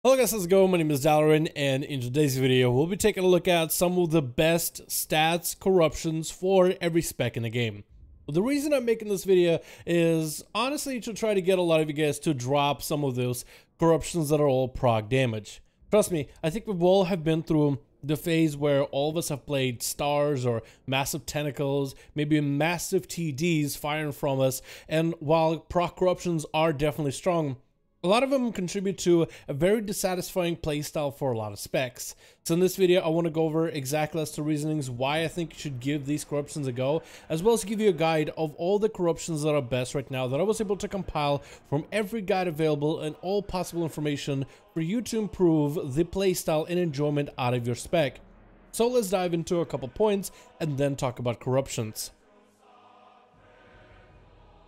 Hello guys, how's it going? My name is Dalaran, and in today's video we'll be taking a look at some of the best stats corruptions for every spec in the game. The reason I'm making this video is honestly to try to get a lot of you guys to drop some of those corruptions that are all proc damage. Trust me, I think we all have been through the phase where all of us have played stars or massive tentacles, maybe massive TDs firing from us, and while proc corruptions are definitely strong, a lot of them contribute to a very dissatisfying playstyle for a lot of specs. So in this video, I want to go over exactly as to reasonings why I think you should give these corruptions a go, as well as give you a guide of all the corruptions that are best right now that I was able to compile from every guide available and all possible information for you to improve the playstyle and enjoyment out of your spec. So let's dive into a couple points and then talk about corruptions.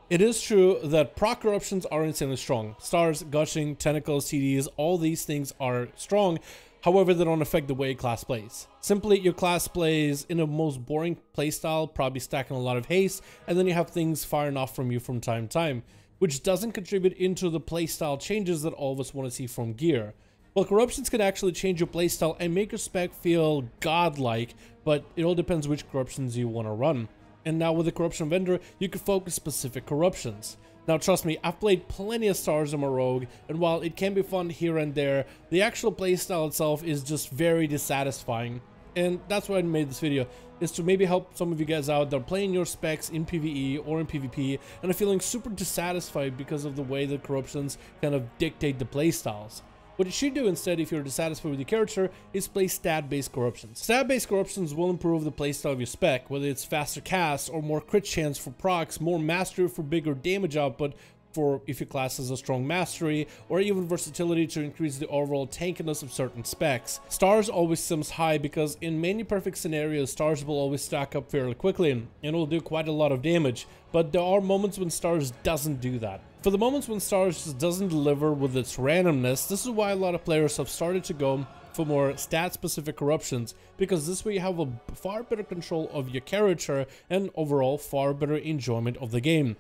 It is true that proc corruptions are insanely strong. Stars, gushing, tentacles, TDs, all these things are strong. However, they don't affect the way a class plays. Simply, your class plays in a most boring playstyle, probably stacking a lot of haste, and then you have things firing off from you from time to time, which doesn't contribute into the playstyle changes that all of us want to see from gear. Well, corruptions can actually change your playstyle and make your spec feel godlike, but it all depends which corruptions you want to run. And now with the corruption vendor, you can focus specific corruptions. Now trust me, I've played plenty of stars on my rogue, and while it can be fun here and there, the actual playstyle itself is just very dissatisfying. And that's why I made this video, is to maybe help some of you guys out that are playing your specs in PvE or in PvP and are feeling super dissatisfied because of the way the corruptions kind of dictate the playstyles. What you should do instead, if you're dissatisfied with your character, is play stat-based corruptions. Stat-based corruptions will improve the playstyle of your spec, whether it's faster cast or more crit chance for procs, more mastery for bigger damage output for if your class has a strong mastery, or even versatility to increase the overall tankiness of certain specs. Stars always seems high because in many perfect scenarios, stars will always stack up fairly quickly and will do quite a lot of damage, but there are moments when stars doesn't do that. For the moments when stars just doesn't deliver with its randomness, this is why a lot of players have started to go for more stat-specific corruptions, because this way you have a far better control of your character and overall far better enjoyment of the game.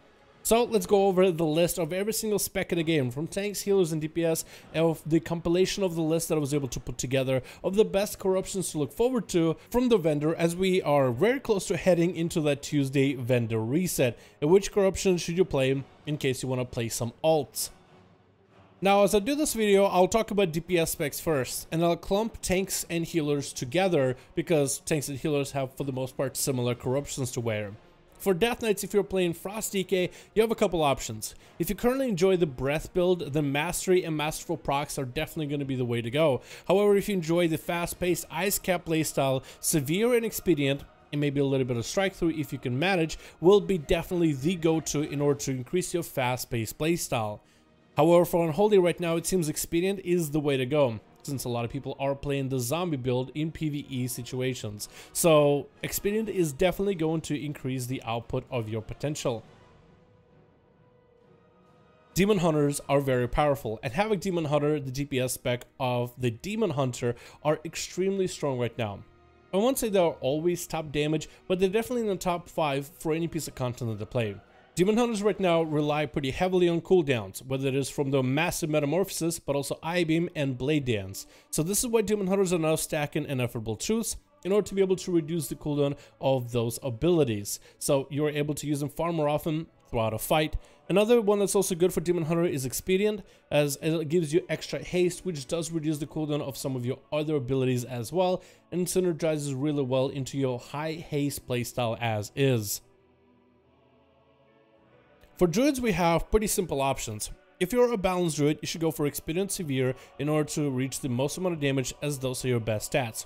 So let's go over the list of every single spec in the game, from tanks, healers, and DPS, of the compilation of the list that I was able to put together of the best corruptions to look forward to from the vendor, as we are very close to heading into that Tuesday vendor reset. And which corruptions should you play in case you want to play some alts? Now, as I do this video, I'll talk about DPS specs first, and I'll clump tanks and healers together because tanks and healers have, for the most part, similar corruptions to wear. For Death Knights, if you're playing Frost DK, you have a couple options. If you currently enjoy the Breath build, then Mastery and Masterful procs are definitely going to be the way to go. However, if you enjoy the fast-paced Ice Cap playstyle, Severe and Expedient, and maybe a little bit of Strike Through if you can manage, will be definitely the go-to in order to increase your fast-paced playstyle. However, for Unholy right now, it seems Expedient is the way to go, since a lot of people are playing the zombie build in PvE situations. So Expedient is definitely going to increase the output of your potential. Demon Hunters are very powerful, and having Demon Hunter, the DPS spec of the Demon Hunter, are extremely strong right now. I won't say they are always top damage, but they're definitely in the top 5 for any piece of content that they play. Demon Hunters right now rely pretty heavily on cooldowns, whether it is from the massive metamorphosis, but also I-Beam and Blade Dance. So this is why Demon Hunters are now stacking Ineffable Truths in order to be able to reduce the cooldown of those abilities. So you're able to use them far more often throughout a fight. Another one that's also good for Demon Hunter is Expedient, as it gives you extra haste, which does reduce the cooldown of some of your other abilities as well, and synergizes really well into your high haste playstyle as is. For Druids, we have pretty simple options. If you're a balanced Druid, you should go for Expedient Severe in order to reach the most amount of damage, as those are your best stats.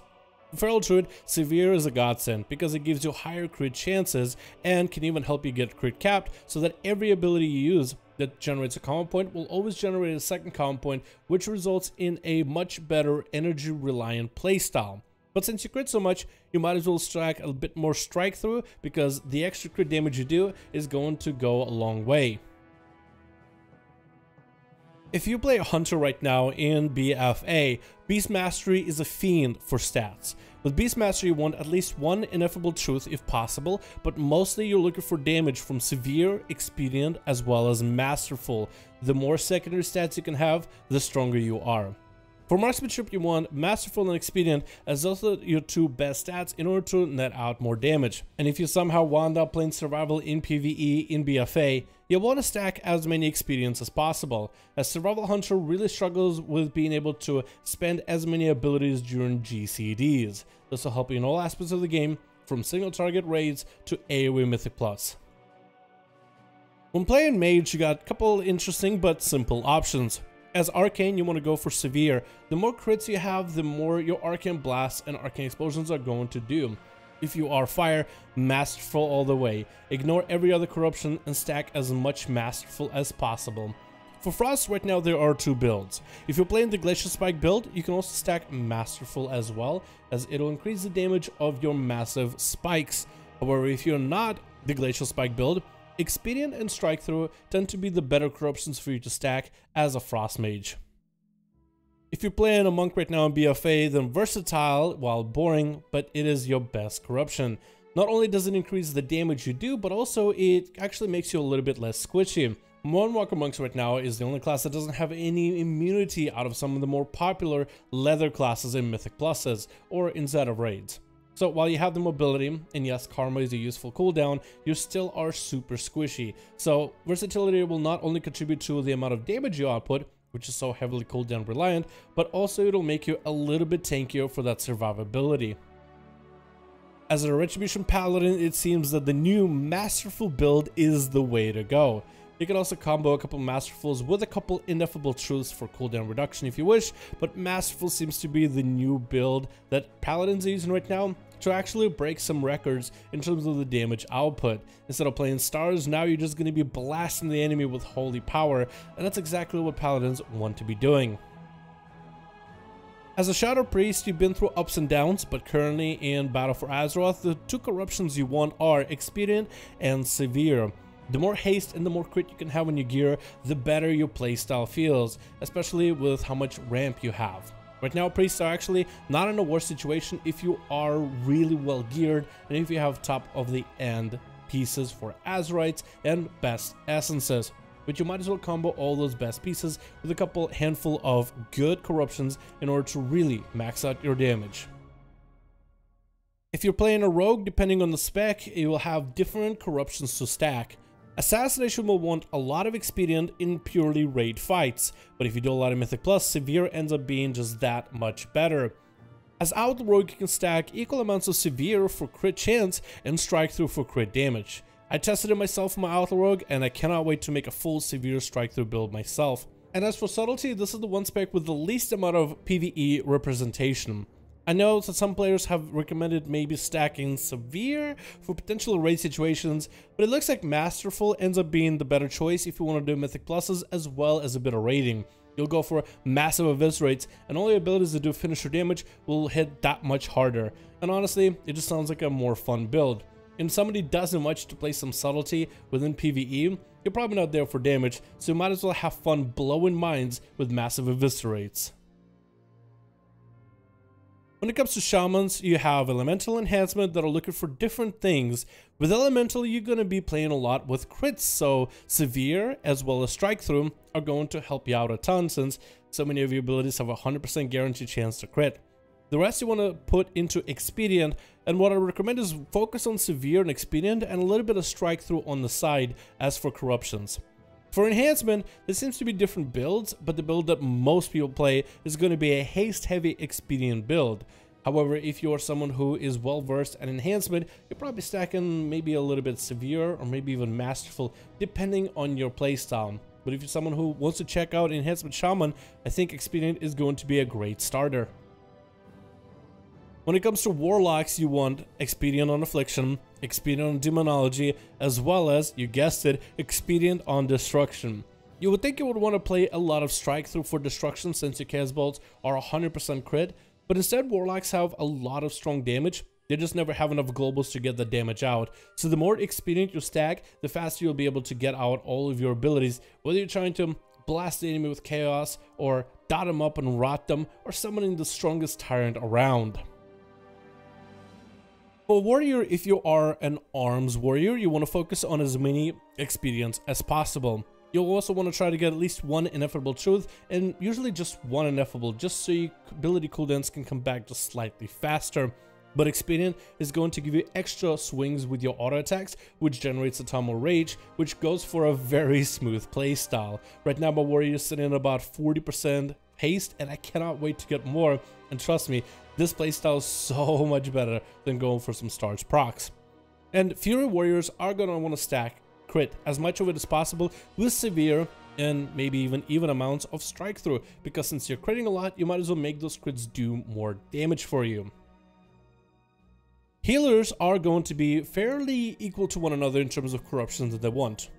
For Feral Druid, Severe is a godsend because it gives you higher crit chances and can even help you get crit capped, so that every ability you use that generates a combo point will always generate a second combo point, which results in a much better energy reliant playstyle. But since you crit so much, you might as well stack a bit more Strike Through, because the extra crit damage you do is going to go a long way. If you play a Hunter right now in BFA, Beast Mastery is a fiend for stats. With Beast Mastery, you want at least one Ineffable Truth if possible, but mostly you're looking for damage from Severe, Expedient, as well as Masterful. The more secondary stats you can have, the stronger you are. For Marksmanship, you want Masterful and Expedient as also your two best stats in order to net out more damage. And if you somehow wound up playing Survival in PvE in BFA, you'll want to stack as many Expedients as possible, as Survival Hunter really struggles with being able to spend as many abilities during GCDs. This will help you in all aspects of the game, from single target raids to AoE Mythic Plus. When playing Mage, you got a couple interesting but simple options. As Arcane, you want to go for Severe. The more crits you have, the more your Arcane Blasts and Arcane Explosions are going to do. If you are Fire, Masterful all the way. Ignore every other corruption and stack as much Masterful as possible. For Frost, right now there are two builds. If you're playing the Glacial Spike build, you can also stack Masterful as well, as it'll increase the damage of your massive spikes. However, if you're not the Glacial Spike build, Expedient and Strike Through tend to be the better corruptions for you to stack as a Frost Mage. If you're playing a Monk right now in BFA, then Versatile, while boring, but it is your best corruption. Not only does it increase the damage you do, but also it actually makes you a little bit less squishy. Moonwalker Monks right now is the only class that doesn't have any immunity out of some of the more popular leather classes in Mythic Pluses or inside of raids. So while you have the mobility, and yes, Karma is a useful cooldown, you still are super squishy. So versatility will not only contribute to the amount of damage you output, which is so heavily cooldown reliant, but also it'll make you a little bit tankier for that survivability. As a Retribution Paladin, it seems that the new Masterful build is the way to go. You can also combo a couple Masterfuls with a couple Ineffable Truths for cooldown reduction if you wish, but Masterful seems to be the new build that Paladins are using right now to actually break some records in terms of the damage output. Instead of playing stars, now you're just going to be blasting the enemy with holy power, and that's exactly what Paladins want to be doing. As a Shadow Priest, you've been through ups and downs, but currently in Battle for Azeroth, the two corruptions you want are Expedient and Severe. The more haste and the more crit you can have on your gear, the better your playstyle feels, especially with how much ramp you have. Right now, priests are actually not in a worse situation if you are really well geared and if you have top of the end pieces for Azerites and best essences. But you might as well combo all those best pieces with a couple handful of good corruptions in order to really max out your damage. If you're playing a rogue, depending on the spec, you will have different corruptions to stack. Assassination will want a lot of Expedient in purely raid fights, but if you do a lot of Mythic Plus, Severe ends up being just that much better. As Outlaw Rogue, you can stack equal amounts of Severe for crit chance and Strike Through for crit damage. I tested it myself in my Outlaw Rogue, and I cannot wait to make a full Severe Strike Through build myself. And as for Subtlety, this is the one spec with the least amount of PvE representation. I know that some players have recommended maybe stacking Severe for potential raid situations, but it looks like Masterful ends up being the better choice if you want to do Mythic Pluses as well as a bit of raiding. You'll go for massive eviscerates, and all your abilities to do finisher damage will hit that much harder. And honestly, it just sounds like a more fun build. If somebody doesn't much to play some Subtlety within PvE, you're probably not there for damage, so you might as well have fun blowing minds with massive eviscerates. When it comes to Shamans, you have Elemental Enhancement that are looking for different things. With Elemental, you're going to be playing a lot with crits, so Severe as well as Strike Through are going to help you out a ton since so many of your abilities have a 100% guaranteed chance to crit. The rest you want to put into Expedient, and what I recommend is focus on Severe and Expedient and a little bit of Strike Through on the side as for corruptions. For enhancement, there seems to be different builds, but the build that most people play is going to be a haste-heavy Expedient build. However, if you are someone who is well-versed at enhancement, you're probably stacking maybe a little bit Severe or maybe even Masterful, depending on your playstyle. But if you're someone who wants to check out Enhancement Shaman, I think Expedient is going to be a great starter. When it comes to Warlocks, you want Expedient on Affliction, Expedient on Demonology, as well as, you guessed it, Expedient on Destruction. You would think you would want to play a lot of Strike Through for Destruction since your Chaos Bolts are 100% crit, but instead Warlocks have a lot of strong damage. They just never have enough globals to get the damage out. So the more Expedient you stack, the faster you'll be able to get out all of your abilities, whether you're trying to blast the enemy with Chaos, or dot them up and rot them, or summoning the strongest tyrant around. For Warrior, if you are an arms warrior, you want to focus on as many Expedients as possible. You'll also want to try to get at least one ineffable truth, and usually just one ineffable, just so your ability cooldowns can come back just slightly faster. But Expedient is going to give you extra swings with your auto attacks, which generates a ton more rage, which goes for a very smooth playstyle. Right now my warrior is sitting at about 40% haste, and I cannot wait to get more. And trust me, this playstyle is so much better than going for some stars procs. And Fury warriors are going to want to stack crit as much of it as possible with severe and maybe even amounts of strike through, because since you're critting a lot, you might as well make those crits do more damage for you. Healers are going to be fairly equal to one another in terms of corruption that they want.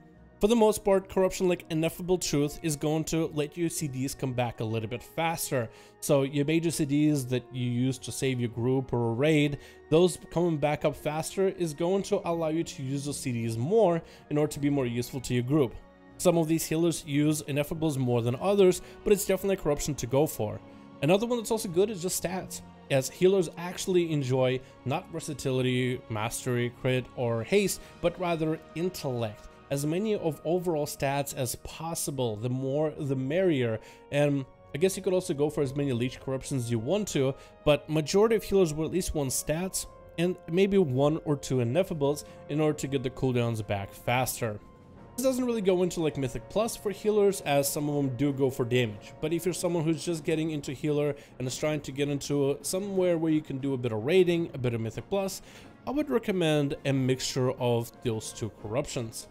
For the most part, corruption like Ineffable Truth is going to let your CDs come back a little bit faster. So your major CDs that you use to save your group or a raid, those coming back up faster is going to allow you to use those CDs more in order to be more useful to your group. Some of these healers use Ineffables more than others, but it's definitely a corruption to go for. Another one that's also good is just stats, as healers actually enjoy not versatility, mastery, crit, or haste, but rather intellect. As many of overall stats as possible, the more the merrier. And I guess you could also go for as many leech corruptions as you want to, but majority of healers will at least want stats and maybe 1 or 2 ineffables in order to get the cooldowns back faster. This doesn't really go into like Mythic Plus for healers, as some of them do go for damage. But if you're someone who's just getting into healer and is trying to get into somewhere where you can do a bit of raiding, a bit of Mythic Plus, I would recommend a mixture of those 2 corruptions.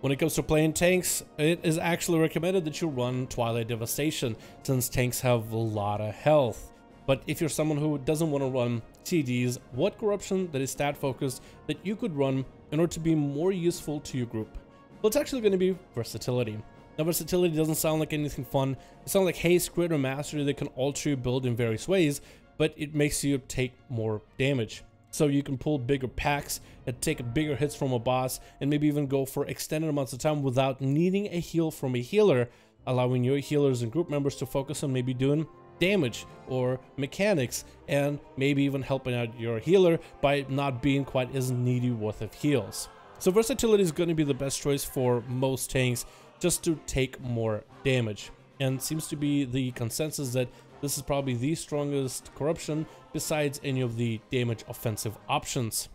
When it comes to playing tanks, it is actually recommended that you run Twilight Devastation, since tanks have a lot of health. But if you're someone who doesn't want to run TDs, what corruption that is stat focused that you could run in order to be more useful to your group? Well, it's actually going to be Versatility. Now, Versatility doesn't sound like anything fun. It sounds like haste, crit, or mastery that can alter your build in various ways, but it makes you take more damage. So you can pull bigger packs and take bigger hits from a boss, and maybe even go for extended amounts of time without needing a heal from a healer, allowing your healers and group members to focus on maybe doing damage or mechanics, and maybe even helping out your healer by not being quite as needy worth of heals. So versatility is going to be the best choice for most tanks, just to take more damage, and seems to be the consensus that this is probably the strongest corruption besides any of the damage offensive options.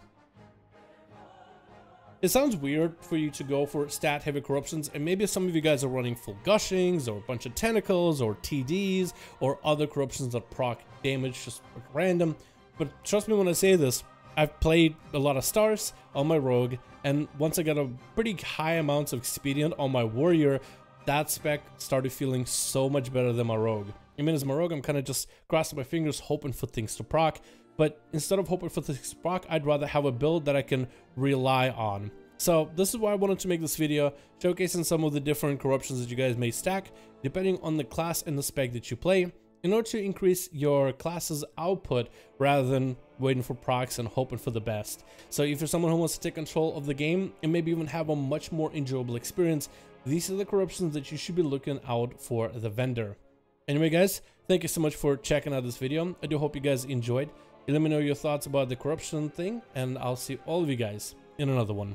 It sounds weird for you to go for stat heavy corruptions, and maybe some of you guys are running full gushings or a bunch of tentacles or TDs or other corruptions that proc damage just random. But trust me when I say this, I've played a lot of stars on my rogue, and once I got a pretty high amounts of expedient on my warrior, that spec started feeling so much better than my rogue. I mean, as my rogue, I'm kind of just crossing my fingers hoping for things to proc, but instead of hoping for things to proc, I'd rather have a build that I can rely on. So this is why I wanted to make this video, showcasing some of the different corruptions that you guys may stack depending on the class and the spec that you play, in order to increase your class's output rather than waiting for procs and hoping for the best. So if you're someone who wants to take control of the game and maybe even have a much more enjoyable experience, these are the corruptions that you should be looking out for the vendor. Anyway guys, thank you so much for checking out this video. I do hope you guys enjoyed. Let me know your thoughts about the corruption thing, and I'll see all of you guys in another one.